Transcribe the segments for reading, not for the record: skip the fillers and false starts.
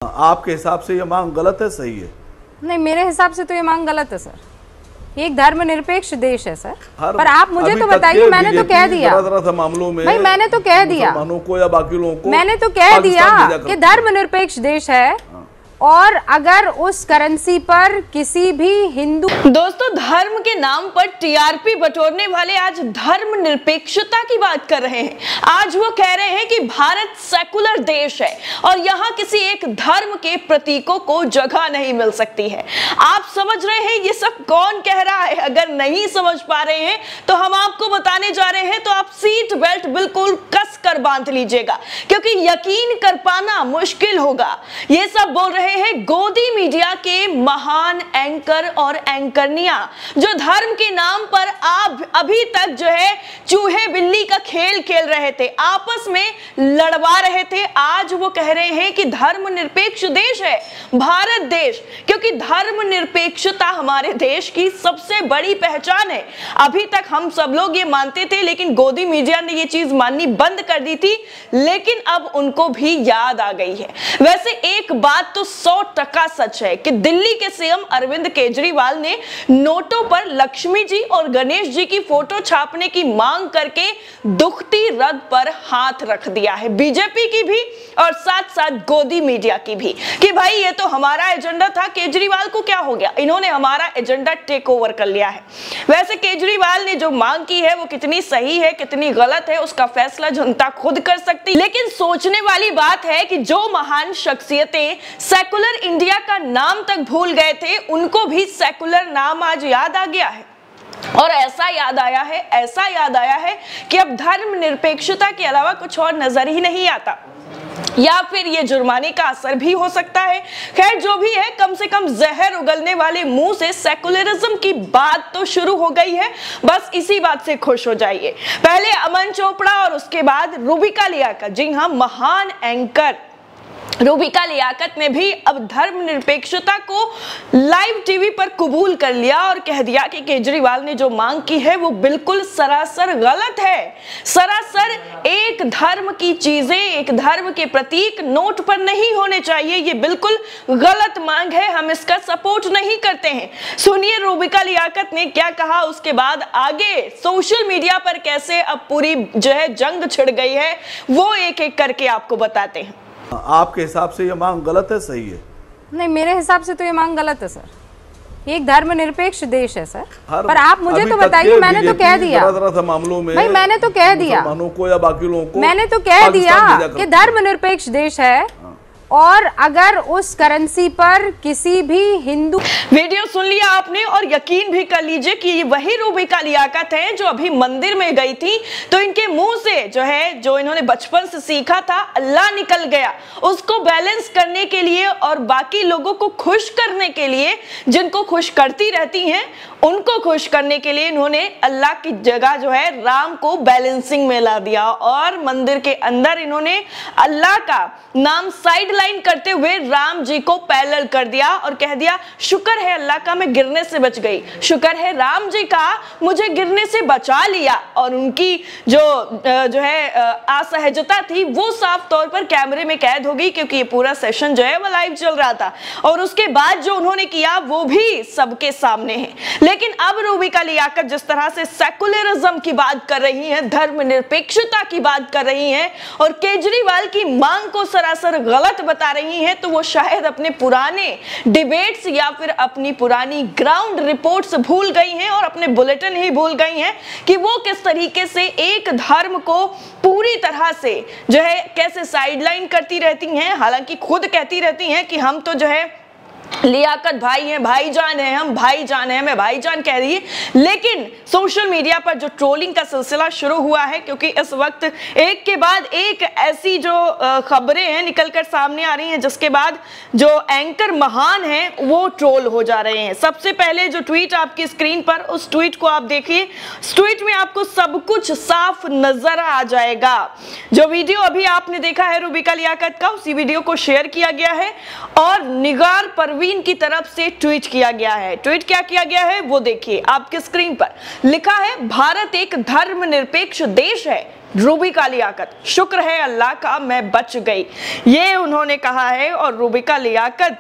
आपके हिसाब से ये मांग गलत है, सही है? नहीं, मेरे हिसाब से तो ये मांग गलत है सर। ये एक धर्मनिरपेक्ष देश है सर। पर आप मुझे तो बताइए, मैंने तो कह दिया तरह मामलों में भाई, मैंने तो कह दिया को या बाकी लोगों को, मैंने तो कह दिया कि धर्मनिरपेक्ष देश है और अगर उस करेंसी पर किसी भी हिंदू। दोस्तों, धर्म के नाम पर टीआरपी बटोरने वाले आज धर्म निरपेक्षता की बात कर रहे हैं। आज वो कह रहे हैं कि भारत सेकुलर देश है और यहाँ किसी एक धर्म के प्रतीकों को जगह नहीं मिल सकती है। आप समझ रहे हैं ये सब कौन कह रहा है? अगर नहीं समझ पा रहे हैं तो हम आपको बताने जा रहे हैं, तो आप सीट बेल्ट बिल्कुल कस कर बांध लीजिएगा, क्योंकि यकीन कर पाना मुश्किल होगा। ये सब बोल रहे हैं गोदी मीडिया के महान एंकर और एंकरनिया, जो धर्म के नाम पर आप अभी तक जो है चूहे बिल्ली का खेल खेल रहे थे, आपस में लड़वा रहे थे। आज वो कह रहे हैं कि धर्मनिरपेक्ष देश है भारत देश, क्योंकि धर्मनिरपेक्षता हमारे देश की सबसे बड़ी पहचान है। अभी तक हम सब लोग ये मानते थे, लेकिन गोदी मीडिया ने ये चीज माननी बंद कर दी थी, लेकिन अब उनको भी याद आ गई है। वैसे एक बात तो 100% सच है कि दिल्ली के सीएम अरविंद केजरीवाल ने नोटों पर लक्ष्मी जी और गणेश जी की फोटो छापने की मांग करके दुखती रग पर हाथ रख दिया है, बीजेपी की भी और साथ साथ गोदी मीडिया की भी, कि भाई ये तो हमारा एजेंडा था, केजरीवाल को क्या हो गया, इन्होंने हमारा एजेंडा टेक ओवर कर लिया है। वैसे केजरीवाल ने जो मांग की है वो कितनी सही है कितनी गलत है उसका फैसला जनता खुद कर सकती, लेकिन सोचने वाली बात है कि जो महान शख्सियतें सेकुलर इंडिया का नाम तक भूल गए थे, उनको भी सेकुलर नाम आज याद आ गया है। और ऐसा याद आया है कि अब धर्मनिरपेक्षता के अलावा कुछ और नजर ही नहीं आता, या फिर ये जुर्माने का असर भी हो सकता है। खैर जो भी है, कम से कम जहर उगलने वाले मुंह से सेकुलरिज्म की बात तो शुरू हो गई है, बस इसी बात से खुश हो जाइए। पहले अमन चोपड़ा और उसके बाद रूबिका लियाकत, जी हाँ, महान एंकर रूबिका लियाकत ने भी अब धर्मनिरपेक्षता को लाइव टीवी पर कबूल कर लिया और कह दिया कि केजरीवाल ने जो मांग की है वो बिल्कुल सरासर गलत है। सरासर एक धर्म की चीजें, एक धर्म के प्रतीक नोट पर नहीं होने चाहिए, ये बिल्कुल गलत मांग है, हम इसका सपोर्ट नहीं करते हैं। सुनिए रूबिका लियाकत ने क्या कहा, उसके बाद आगे सोशल मीडिया पर कैसे अब पूरी जो है जंग छिड़ गई है वो एक एक करके आपको बताते हैं। आपके हिसाब से ये मांग गलत है, सही है? नहीं, मेरे हिसाब से तो ये मांग गलत है सर। ये एक धर्मनिरपेक्ष देश है सर। पर आप मुझे तो बताइए, मैंने तो कह दिया मामलों में भाई, मैंने तो कह दिया को या बाकी लोगों को, मैंने तो कह दिया कि धर्मनिरपेक्ष देश है और अगर उस करेंसी पर किसी भी हिंदू। वीडियो सुन लिया आपने और यकीन भी कर लीजिए कि ये वही रूबिका लियाकत है जो अभी मंदिर में गई थी, तो इनके मुंह से जो है, जो इन्होंने बचपन से सीखा था, अल्लाह निकल गया। उसको बैलेंस करने के लिए और बाकी लोगों को खुश करने के लिए, जिनको खुश करती रहती हैं उनको खुश करने के लिए इन्होंने अल्लाह की जगह जो है राम को बैलेंसिंग में ला दिया और मंदिर के अंदर इन्होंने अल्लाह का नाम साइड लाइन करते हुए राम जी को पैरेलल कर दिया और कह दिया शुक्र है अल्लाह का मैं गिरने से बच गई, शुक्र है राम जी का मुझे गिरने से बचा लिया। और उनकी जो है असहजता थी वो साफ तौर पर कैमरे में कैद हो गई, क्योंकि ये पूरा सेशन जो है वो लाइव चल रहा था और उसके बाद जो उन्होंने किया वो भी सबके सामने है। लेकिन अब रूबिका लियाकत जिस तरह से सेकुलरिज्म की बात कर रही हैं, धर्मनिरपेक्षता की बात कर रही हैं और केजरीवाल की मांग को सरासर गलत बता रही हैं, तो वो शायद अपने पुराने डिबेट्स या फिर अपनी पुरानी ग्राउंड रिपोर्ट्स भूल गई हैं और अपने बुलेटिन ही भूल गई हैं कि वो किस तरीके से एक धर्म को पूरी तरह से जो है कैसे साइडलाइन करती रहती हैं। हालांकि खुद कहती रहती हैं कि हम तो जो है लियाकत भाई हैं, भाईजान हैं, हम भाईजान हैं, मैं भाईजान कह रही है। लेकिन सोशल मीडिया पर जो ट्रोलिंग का सिलसिला शुरू हुआ है, क्योंकि इस वक्त एक के बाद एक ऐसी जो खबरें हैं निकलकर सामने आ रही हैं, जिसके बाद जो एंकर महान हैं वो ट्रोल हो जा रहे हैं। सबसे पहले जो ट्वीट आपकी स्क्रीन पर, उस ट्वीट को आप देखिए। इस ट्वीट में आपको सब कुछ साफ नजर आ जाएगा। जो वीडियो अभी आपने देखा है रूबिका लियाकत का, उसी वीडियो को शेयर किया गया है और निगार परवीन की तरफ से ट्वीट किया गया है। ट्वीट क्या किया गया है वो देखिए आपके स्क्रीन पर। लिखा है भारत एक धर्मनिरपेक्ष देश है, रूबिका लियाकत, शुक्र है अल्लाह का मैं बच गई, ये उन्होंने कहा है। और रूबिका लियाकत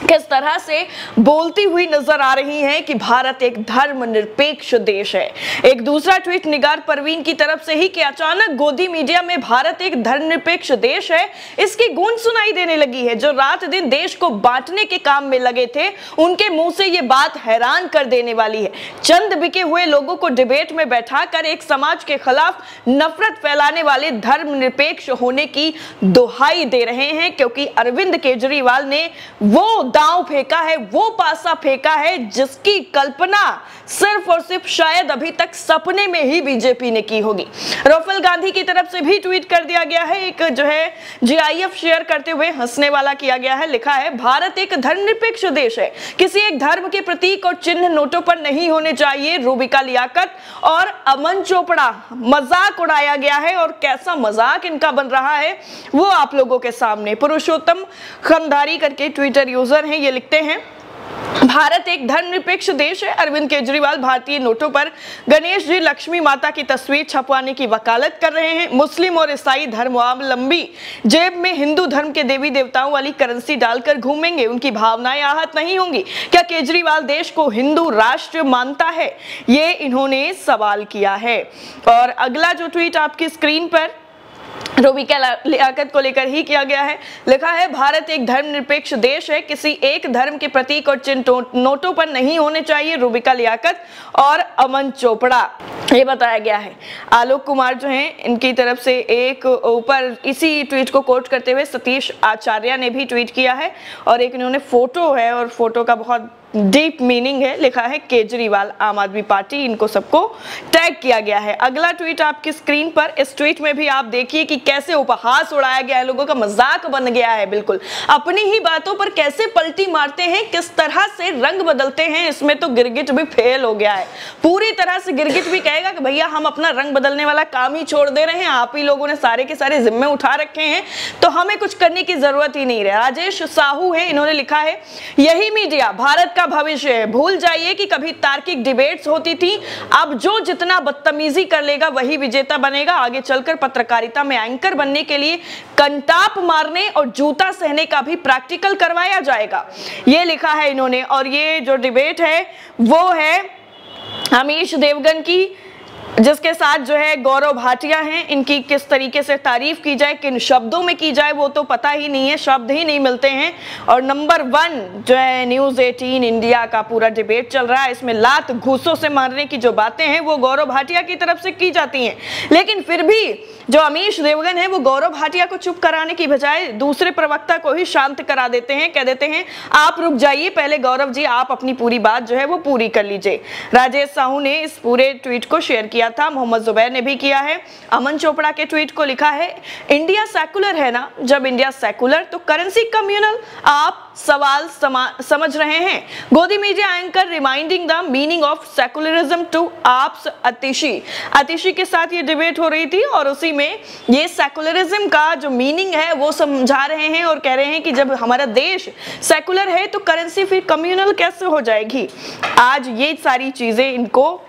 किस तरह से बोलती हुई नजर आ रही हैं कि भारत एक धर्मनिरपेक्ष देश है। एक दूसरा ट्वीट निगार परवीन की तरफ से ही कि अचानक गोदी मीडिया में भारत एक धर्मनिरपेक्ष देश है, इसकी गूंज सुनाई देने लगी है। जो रात दिन देश को बांटने के काम में लगे थे, उनके मुंह से ये बात हैरान कर देने वाली है। चंद बिके हुए लोगों को डिबेट में बैठाकर एक समाज के खिलाफ नफरत फैलाने वाले धर्मनिरपेक्ष होने की दुहाई दे रहे हैं, क्योंकि अरविंद केजरीवाल ने वो दांव फेंका है, वो पासा फेंका है जिसकी कल्पना सिर्फ और सिर्फ शायद अभी तक सपने में ही बीजेपी ने की होगी। राहुल गांधी की तरफ से भी ट्वीट कर दिया गया है, एक जो है जीआईएफ शेयर करते हुए हंसने वाला किया गया है। लिखा है, भारत एक धर्मनिरपेक्ष देश है, किसी एक धर्म के प्रतीक और चिन्ह नोटों पर नहीं होने चाहिए। रूबिका लियाकत और अमन चोपड़ा, मजाक उड़ाया गया है और कैसा मजाक इनका बन रहा है वो आप लोगों के सामने। पुरुषोत्तम खंडारी करके ट्विटर यूजर हैं, ये लिखते हैं, भारत एक धर्मनिरपेक्ष देश है। अरविंद केजरीवाल भारतीय नोटों पर गणेश जी, लक्ष्मी माता की तस्वीर छपवाने की वकालत कर रहे हैं। मुस्लिम और ईसाई धर्मावलंबी जेब में हिंदू धर्म के देवी देवताओं वाली करेंसी डालकर घूमेंगे, उनकी भावनाएं आहत नहीं होंगी क्या? केजरीवाल देश को हिंदू राष्ट्र मानता है? ये इन्होंने सवाल किया है। और अगला जो ट्वीट आपकी स्क्रीन पर रूबिका लियाकत को लेकर ही किया गया है। लिखा है, भारत एक धर्मनिरपेक्ष देश है, किसी एक धर्म के प्रतीक और चिन्ह नोटों पर नहीं होने चाहिए। रूबिका लियाकत और अमन चोपड़ा, ये बताया गया है। आलोक कुमार जो हैं, इनकी तरफ से एक ऊपर इसी ट्वीट को कोट करते हुए सतीश आचार्य ने भी ट्वीट किया है और एक इन्होंने फोटो है और फोटो का बहुत डीप मीनिंग है। लिखा है, केजरीवाल आम आदमी पार्टी, इनको सबको टैग किया गया है। अगला ट्वीट आपकी स्क्रीन पर, इस ट्वीट में भी आप देखिए कि कैसे उपहास उड़ाया गया है, लोगों का मजाक बन गया है। बिल्कुल अपनी ही बातों पर कैसे पलटी मारते हैं, किस तरह से रंग बदलते हैं, इसमें तो गिरगिट भी फेल हो गया है। पूरी तरह से गिरगिट भी कहेगा कि भैया हम अपना रंग बदलने वाला काम ही छोड़ दे रहे हैं, आप ही लोगों ने सारे के सारे जिम्मे उठा रखे हैं, तो हमें कुछ करने की जरूरत ही नहीं रही। राजेश साहू है, इन्होंने लिखा है, यही मीडिया भारत का भविष्य है। भूल जाइए कि कभी तार्किक डिबेट्स होती थी, अब जो जितना बदतमीजी कर लेगा वही विजेता बनेगा। आगे चलकर पत्रकारिता में एंकर बनने के लिए कंटाप मारने और जूता सहने का भी प्रैक्टिकल करवाया जाएगा, ये लिखा है इन्होंने। और ये जो डिबेट है वो है अमीश देवगन की, जिसके साथ जो है गौरव भाटिया हैं। इनकी किस तरीके से तारीफ की जाए, किन शब्दों में की जाए, वो तो पता ही नहीं है, शब्द ही नहीं मिलते हैं। और नंबर 1 जो है न्यूज़ 18 इंडिया का पूरा डिबेट चल रहा है, इसमें लात घूसों से मारने की जो बातें हैं वो गौरव भाटिया की तरफ से की जाती हैं, लेकिन फिर भी जो अमीश देवगन है वो गौरव भाटिया को चुप कराने की बजाय दूसरे प्रवक्ता को ही शांत करा देते हैं, कह देते हैं आप रुक जाइए, पहले गौरव जी आप अपनी पूरी बात जो है वो पूरी कर लीजिए। राजेश साहू ने इस पूरे ट्वीट को शेयर किया था, मोहम्मद जुबैर ने भी किया है। अमन चोपड़ा के ट्वीट को लिखा है, इंडिया सेकुलर है ना, जब इंडिया सेकुलर तो करेंसी कम्युनल, आप सवाल समझ रहे हैं। गोदी media anchor reminding the meaning of secularism to AAP's Atishi के साथ ये डिबेट हो रही थी और उसी में ये सेकुलरिज्म का जो मीनिंग है वो समझा रहे हैं और कह रहे हैं कि जब हमारा देश सेकुलर है तो करेंसी फिर कम्युनल कैसे हो जाएगी। आज ये सारी चीजें इनको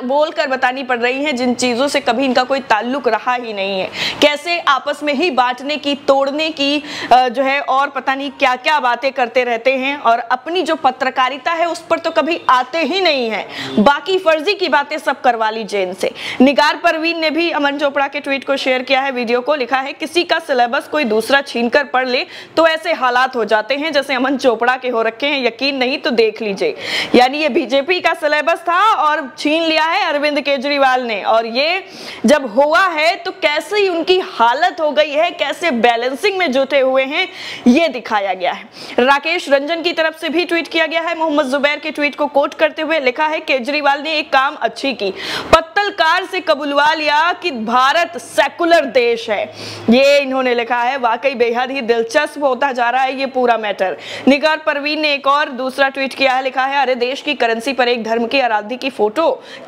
बोलकर बतानी पड़ रही हैं जिन चीजों से कभी इनका कोई ताल्लुक रहा ही नहीं है। कैसे आपस में ही बांटने की, तोड़ने की जो है और पता नहीं क्या क्या बातें करते रहते हैं और अपनी जो पत्रकारिता है उस पर तो कभी आते ही नहीं है, बाकी फर्जी की बातें सब करवा लीजिए इनसे। निगार परवीन ने भी अमन चोपड़ा के ट्वीट को शेयर किया है, वीडियो को, लिखा है, किसी का सिलेबस कोई दूसरा छीन कर पढ़ ले तो ऐसे हालात हो जाते हैं जैसे अमन चोपड़ा के हो रखे हैं, यकीन नहीं तो देख लीजिए। यानी ये बीजेपी का सिलेबस था और छीन लिया है अरविंद केजरीवाल ने, और ये जब हुआ है तो कैसे उनकी हालत हो गई है, कैसे बैलेंसिंग में जुटे हुए हैं, ये दिखाया गया है। राकेश रंजन की तरफ से भी ट्वीट किया गया है, मोहम्मद जुबैर के ट्वीट को कोट करते हुए लिखा है, केजरीवाल ने एक काम अच्छी की, पत्तलकार से कबूलवा लिया कि भारत सेकुलर देश है, ये इन्होंने लिखा है। वाकई बेहद ही दिलचस्प होता जा रहा है ये पूरा मैटर। निगार परवीन ने एक और दूसरा ट्वीट किया है, लिखा है, अरे देश की करेंसी पर एक धर्म की आराध्य की फोटो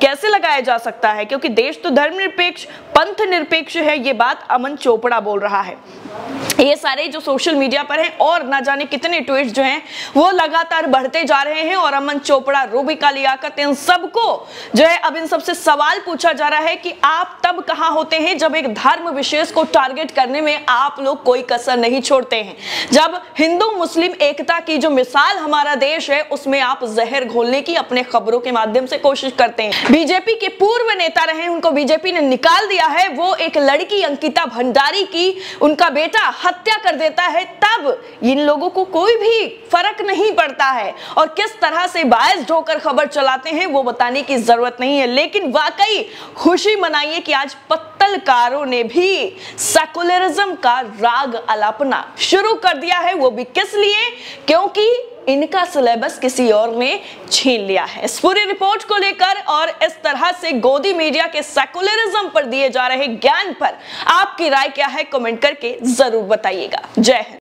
कैसे लगाया जा सकता है, क्योंकि देश तो धर्मनिरपेक्ष, पंथ निरपेक्ष है, ये बात अमन चोपड़ा बोल रहा है। ये सारे जो सोशल मीडिया पर हैं और ना जाने कितने ट्वीट्स जो हैं वो लगातार बढ़ते जा रहे हैं। और अमन चोपड़ा, रूबिका लियाकत, इन सबको जो है अब इन सबसे सवाल पूछा जा रहा है कि आप तब कहां होते हैं जब एक धर्म विशेष को टारगेट करने में आप लोग कोई कसर नहीं छोड़ते हैं, जब हिंदू मुस्लिम एकता की जो मिसाल हमारा देश है उसमें आप जहर घोलने की अपने खबरों के माध्यम से कोशिश करते हैं। बीजेपी के पूर्व नेता रहे, उनको बीजेपी ने निकाल दिया है, वो एक लड़की अंकिता भंडारी की उनका बेटा हत्या कर देता है, तब इन लोगों को कोई भी फर्क नहीं पड़ता है और किस तरह से बायस्ड होकर खबर चलाते हैं वो बताने की जरूरत नहीं है। लेकिन वाकई खुशी मनाइए कि आज पत्रकारों ने भी सेकुलरिज्म का राग अलापना शुरू कर दिया है, वो भी किस लिए, क्योंकि इनका सिलेबस किसी और ने छीन लिया है। इस पूरी रिपोर्ट को लेकर और इस तरह से गोदी मीडिया के सेकुलरिज्म पर दिए जा रहे ज्ञान पर आपकी राय क्या है, कमेंट करके जरूर बताइएगा। जय हिंद।